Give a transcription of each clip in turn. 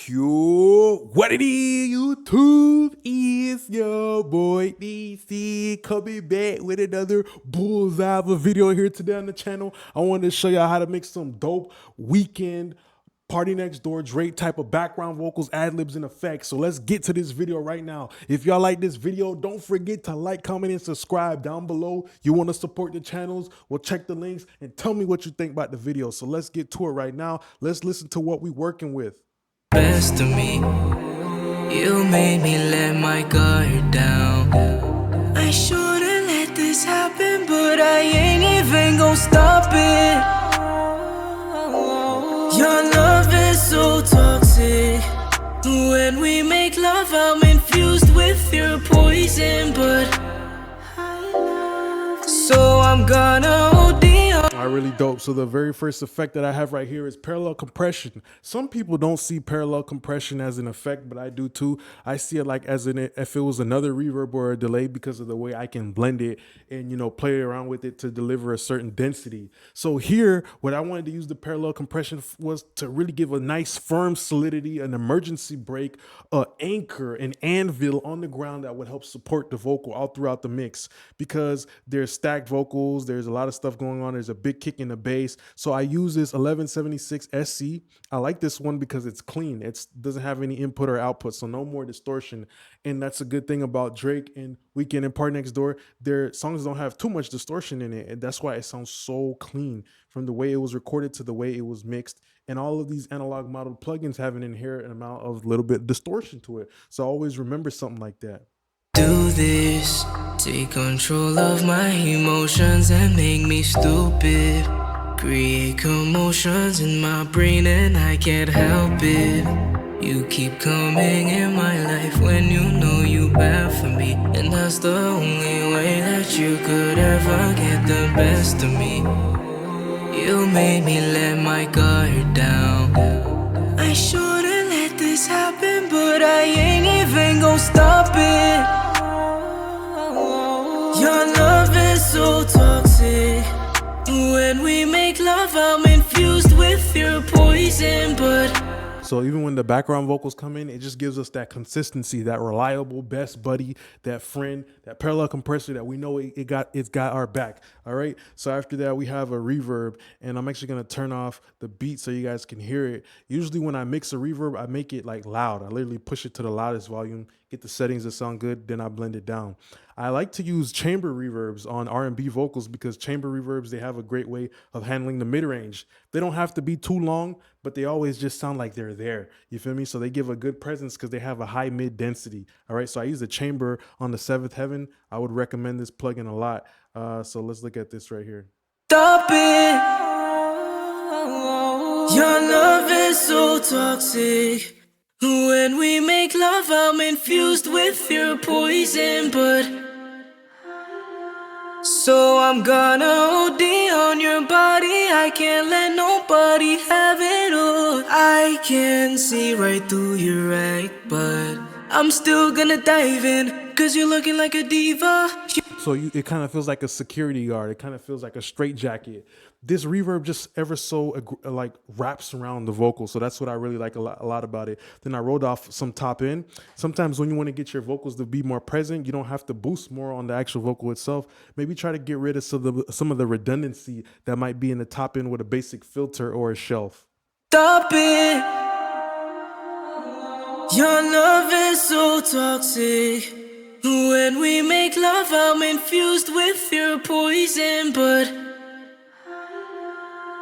Yo, what it is, YouTube? Is your boy DC coming back with another bullseye of a video here today on the channel. I wanted to show y'all how to make some dope weekend Party Next Door Drake type of background vocals, ad-libs, and effects. So let's get to this video right now. If y'all like this video, don't forget to like, comment, and subscribe down below. You want to support the channels? Well, check the links and tell me what you think about the video. So let's get to it right now. Let's listen to what we're working with. Best of me, you made me let my guard down. I shouldn't let this happen, but I ain't even gon' stop it. Your love is so toxic. When we make love, I'm infused with your poison, but so I'm gonna OD on. All right, really dope. So the very first effect that I have right here is parallel compression. Some people don't see parallel compression as an effect, but I do too. I see it like as if it was another reverb or a delay because of the way I can blend it and, you know, play around with it to deliver a certain density. So here, what I wanted to use the parallel compression was to really give a nice firm solidity, an emergency brake, an anchor, an anvil on the ground that would help support the vocal all throughout the mix, because there's stacked vocals, there's a lot of stuff going on, there's a big kick in the bass. So I use this 1176 SC. I like this one because it's clean. It doesn't have any input or output, so no more distortion. And that's a good thing about Drake and Weeknd and Party Next Door. Their songs don't have too much distortion in it, and that's why it sounds so clean from the way it was recorded to the way it was mixed. And all of these analog model plugins have an inherent amount of little bit of distortion to it. So always remember something like that. Do this, take control of my emotions and make me stupid. Create commotions in my brain and I can't help it. You keep coming in my life when you know you bad for me, and that's the only way that you could ever get the best of me. You made me let my guard down. I shouldn't let this happen, but I ain't even gon' stop it. Your love is so toxic. When we make love, I'm infused with your poison, but so even when the background vocals come in, it just gives us that consistency, that reliable best buddy, that friend, that parallel compressor that we know it's got our back. All right. So after that, we have a reverb, and I'm actually gonna turn off the beat so you guys can hear it. Usually when I mix a reverb, I make it like loud. I literally push it to the loudest volume, get the settings that sound good, then I blend it down. I like to use chamber reverbs on R&B vocals because chamber reverbs, they have a great way of handling the mid-range. They don't have to be too long, but they always just sound like they're there. You feel me? So they give a good presence because they have a high mid density. All right. So I use a chamber on the Seventh Heaven. I would recommend this plugin a lot. So let's look at this right here. stop it. Your love is so toxic. When we make love, I'm infused with your poison, but so I'm gonna OD on your body. I can't let nobody have it all. I can see right through your act, but I'm still gonna dive in, cause you're looking like a diva. So it kind of feels like a security guard. It kind of feels like a straitjacket. This reverb just ever so like wraps around the vocal. So that's what I really like a lot about it. Then I rolled off some top end. Sometimes when you want to get your vocals to be more present, you don't have to boost more on the actual vocal itself. Maybe try to get rid of some of the redundancy that might be in the top end with a basic filter or a shelf. Stop it. Your love is so toxic. When we make love, I'm infused with your poison, but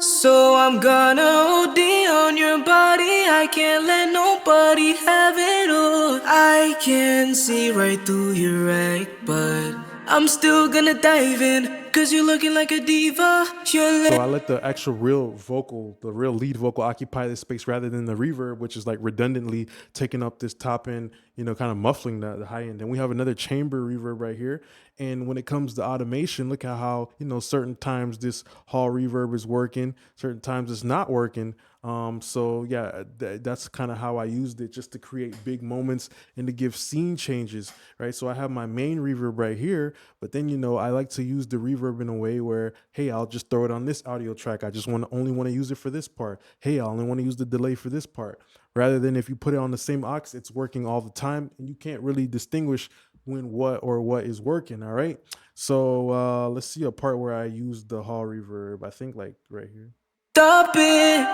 so I'm gonna OD on your body. I can't let nobody have it all. I can see right through your act, but I'm still gonna dive in, cause you're looking like a diva. So I let the actual real vocal, the real lead vocal occupy this space rather than the reverb, which is like redundantly taking up this top end, you know, kind of muffling the high end. And we have another chamber reverb right here. And when it comes to automation, look at how, you know, certain times this hall reverb is working, certain times it's not working. So yeah, that's kind of how I used it, just to create big moments and to give scene changes, right? So I have my main reverb right here, but then I like to use the reverb in a way where, hey, I'll just throw it on this audio track. I just only want to use it for this part. Hey, I only want to use the delay for this part. Rather than if you put it on the same aux, it's working all the time, and you can't really distinguish when what is working. All right. So let's see a part where I use the hall reverb. I think like right here. Stop it.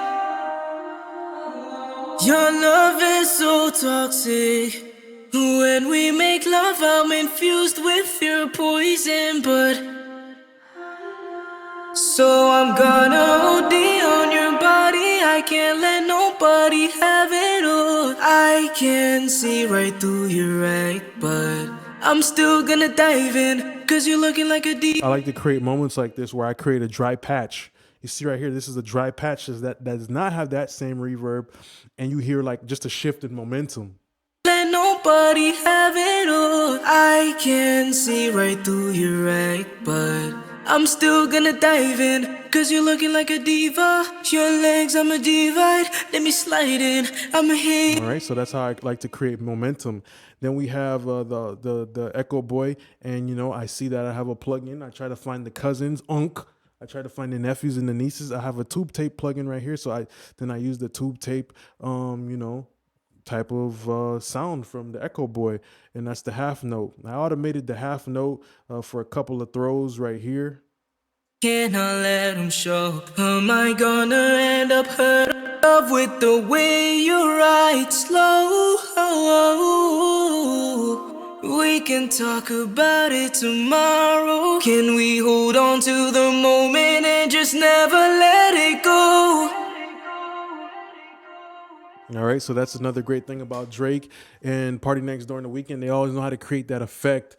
Your love is so toxic. When we make love, I'm infused with your poison, but so I'm gonna OD on your body. I can't let nobody have it all. I can see right through your act, but I'm still gonna dive in, cause you're looking like a D. I like to create moments like this where I create a dry patch. You see right here, this is a dry patch that does not have that same reverb, and you hear like just a shift in momentum. Let nobody have it all. I can see right through your act, but I'm still gonna dive in, cause you're looking like a diva. Your legs, I'm a divide. Let me slide in, I'm a hit. All right, so that's how I like to create momentum. Then we have the Echo Boy, and I see that I have a plugin. I try to find the cousins, I try to find the nephews and the nieces. I have a tube tape plugin right here, so I use the tube tape, type of sound from the Echo Boy, and that's the half note. I automated the half note for a couple of throws right here. Can I let them show? Am I gonna end up hurt love with the way you ride slow? We can talk about it tomorrow. Can we hold on to the moment and just never let it go? All right, so that's another great thing about Drake and Party Next Door in the Weekend. They always know how to create that effect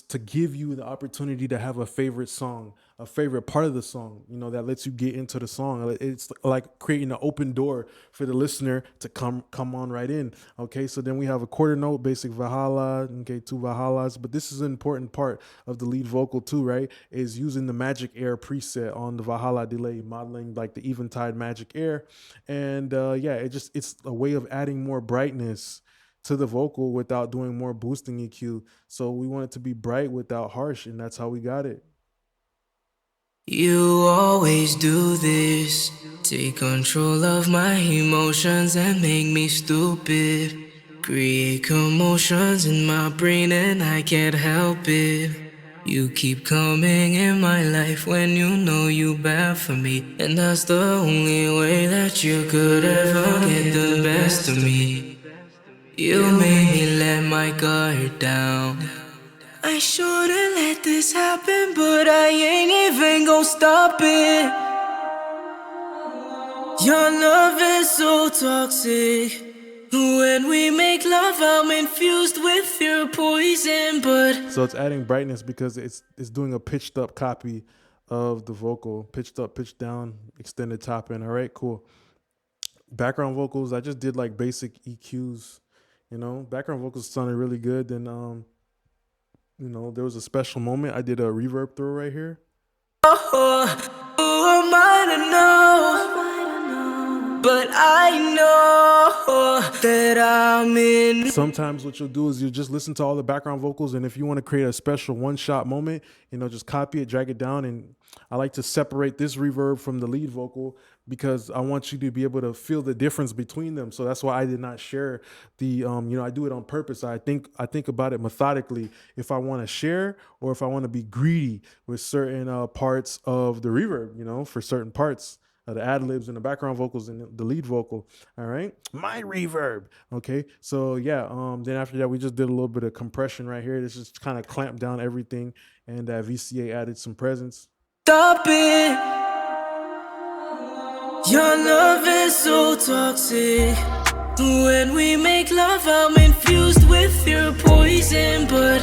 to give you the opportunity to have a favorite song, a favorite part of the song, that lets you get into the song. It's like creating an open door for the listener to come on right in. Okay, so then we have a quarter note, basic Valhalla, okay, 2 Valhallas, but this is an important part of the lead vocal too, right? Is using the Magic Air preset on the Valhalla delay, modeling like the Eventide Magic Air. And it's a way of adding more brightness to the vocal without doing more boosting EQ. So we want it to be bright without harsh, and that's how we got it. You always do this, take control of my emotions and make me stupid. Create commotions in my brain and I can't help it. You keep coming in my life when you know you bad for me, and that's the only way that you could ever get the best of me. You made me let my guard down. I shouldn't let this happen, but I ain't even gon' stop it. Your love is so toxic. When we make love, I'm infused with your poison, but so it's adding brightness because it's doing a pitched up copy of the vocal, pitched up, pitched down, extended top end. All right, cool. Background vocals, I just did like basic EQs. Background vocals sounded really good. Then there was a special moment. I did a reverb throw right here. Who am I to know? But I know that I'm in. Sometimes what you'll do is you just listen to all the background vocals, and if you want to create a special one-shot moment, just copy it, drag it down. And I like to separate this reverb from the lead vocal because I want you to be able to feel the difference between them. So that's why I did not share the I do it on purpose. I think about it methodically, if I want to share or if I want to be greedy with certain parts of the reverb, for certain parts. The ad-libs and the background vocals and the lead vocal. All right, my reverb. Okay, so yeah, then after that we just did a little bit of compression right here. This just kind of clamped down everything, and VCA added some presence. Stop it. Your love is so toxic. When we make love, I'm infused with your poison, but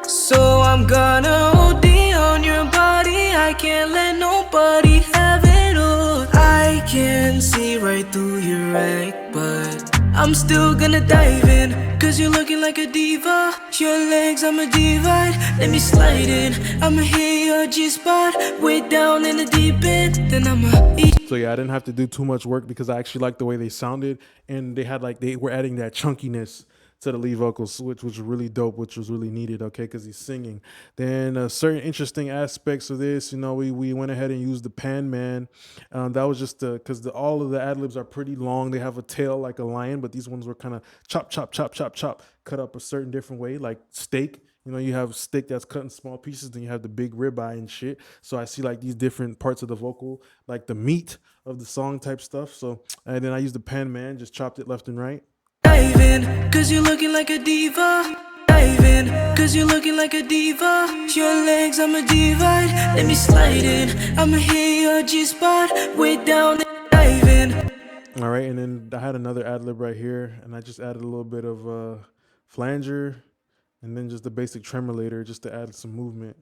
so I'm gonna OD on your body. I can't let nobody have it all. I can see right through your act, but I'm still gonna dive in, cause you're looking like a diva. Your legs, I'm a divide. Let me slide in, I'ma hit your G-spot way down in the deep end. Then I'ma eat. So yeah, I didn't have to do too much work because I actually liked the way they sounded, and they were adding that chunkiness to the lead vocals, which was really dope, which was really needed, okay, because he's singing. Then certain interesting aspects of this, we went ahead and used the Pan Man. That was just because all of the ad libs are pretty long. They have a tail like a lion, but these ones were kind of chop, chop, chop, chop, chop, cut up a certain different way, like steak. You have steak that's cut in small pieces, then you have the big ribeye and shit. So I see like these different parts of the vocal, like the meat of the song type stuff. So, and then I used the Pan Man, just chopped it left and right. Dive in, cause you're looking like a diva. Dive in, cause you're looking like a diva. Your legs, I'ma divide. Let me slide in. I'ma hit your G-spot. Way down, dive in. All right, and then I had another ad lib right here, and I just added a little bit of flanger, and then just the basic tremolator just to add some movement.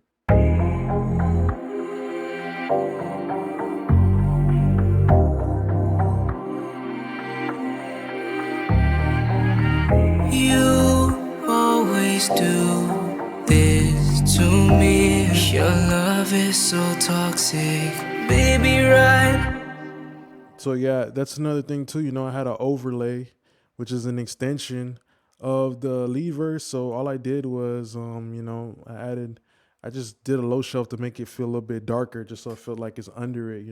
You always do this to me. Your love is so toxic, baby, right? So yeah, that's another thing too. I had an overlay, which is an extension of the lead verse. So all I did was, I just did a low shelf to make it feel a little bit darker, just so it felt like it's under it.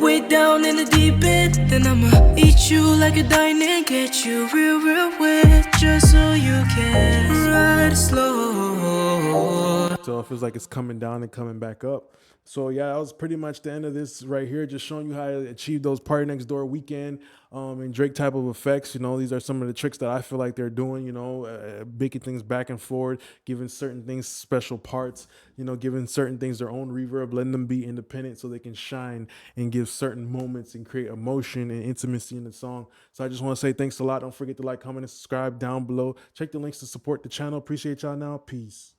Way down in the deep end, then I'ma eat you like a dine, get you real, real wet, just so you can ride slow. So it feels like it's coming down and coming back up. So yeah, that was pretty much the end of this right here, just showing you how to achieve those PartyNextDoor weekend and Drake type of effects. These are some of the tricks that I feel like they're doing, making things back and forward, giving certain things special parts, giving certain things their own reverb, letting them be independent so they can shine and give certain moments and create emotion and intimacy in the song. So I just want to say thanks a lot. Don't forget to like, comment, and subscribe down below. Check the links to support the channel. Appreciate y'all now. Peace.